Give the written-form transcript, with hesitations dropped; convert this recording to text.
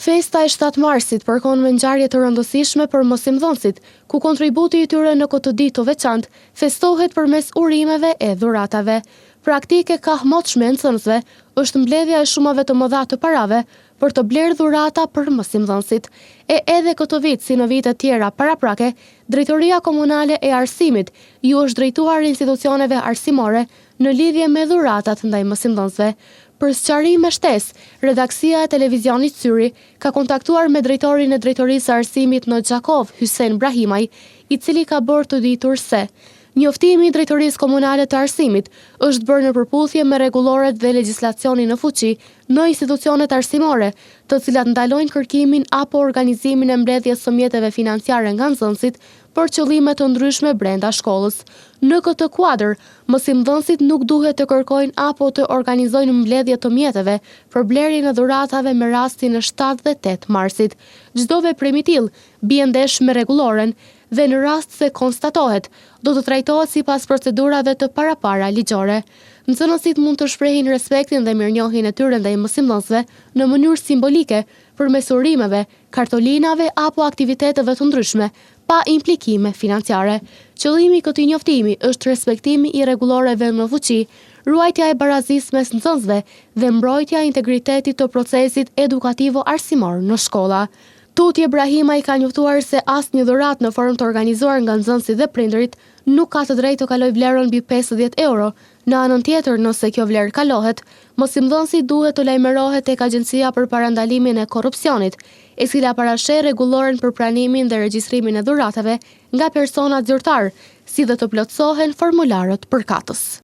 Festa e 7 marsit përkon me ngjarje të rëndësishme për mosimdhënësit, ku kontributi i tyre në këtë ditë të veçantë festohet përmes urimeve e dhuratave. Praktike ka motshme e nxënësve është mbledhja e shumave të mëdha të parave për të blerë dhurata për mosimdhënësit. E edhe këtë vit, si në vite tjera paraprake, Drejtoria Komunale e Arsimit ju është drejtuar institucioneve arsimore në lidhje me dhuratat ndaj mosimdhënësve. Për sqarim me shtesë, redaksia e televizionit Syri ka kontaktuar me drejtorin e Drejtorisë së Arsimit në Gjakov, Hysen Brahimaj, i cili ka bërë të ditur se njoftimi i Drejtorisë Komunale të Arsimit është bërë në përputhje me rregulloret dhe legjislacionin në fuqi në institucionet arsimore, të cilat ndalojnë kërkimin apo organizimin e mbledhjes së mjeteve financiare nga nxënësit për qëllime të ndryshme brenda shkollës. Në këtë kuadër, mosimdhënësit nuk duhet të kërkojnë apo të organizojnë mbledhje të mjeteve për blerjen e dhuratave me rastin e 7 dhe 8 marsit. Çdo veprim i tillë bie ndesh me rregulloren dhe në rast se konstatohet, do të trajtohet sipas procedurave të parapara ligjore. Nxënësit mund të shprehin respektin dhe mirënjohjen e tyre ndaj mosimdhënësve në mënyrë simbolike përmes urimeve, kartolinave apo aktiviteteve të ndryshme, pa implikime financiare. Qëllimi i këtij njoftimi është respektimi i rregulloreve në fuqi, ruajtja e barazisë mes nxënësve dhe mbrojtja e integritetit të procesit edukativo-arsimor në shkolla. Tutje Brahimaj ka njoftuar se asnjë dhuratë në formë të organizuar nga nxënësit dhe prindërit nuk ka të drejtë të kalojë vlerën mbi 50 euro. Në anën tjetër, nëse kjo vlerë kalohet, mosimdhënësi duhet të lajmërohet tek Agjencia për Parandalimin e Korrupsionit, e cila parasheh rregulloren për pranimin dhe regjistrimin e dhuratave nga personat zyrtar, si dhe të plotësohen formularët përkatës.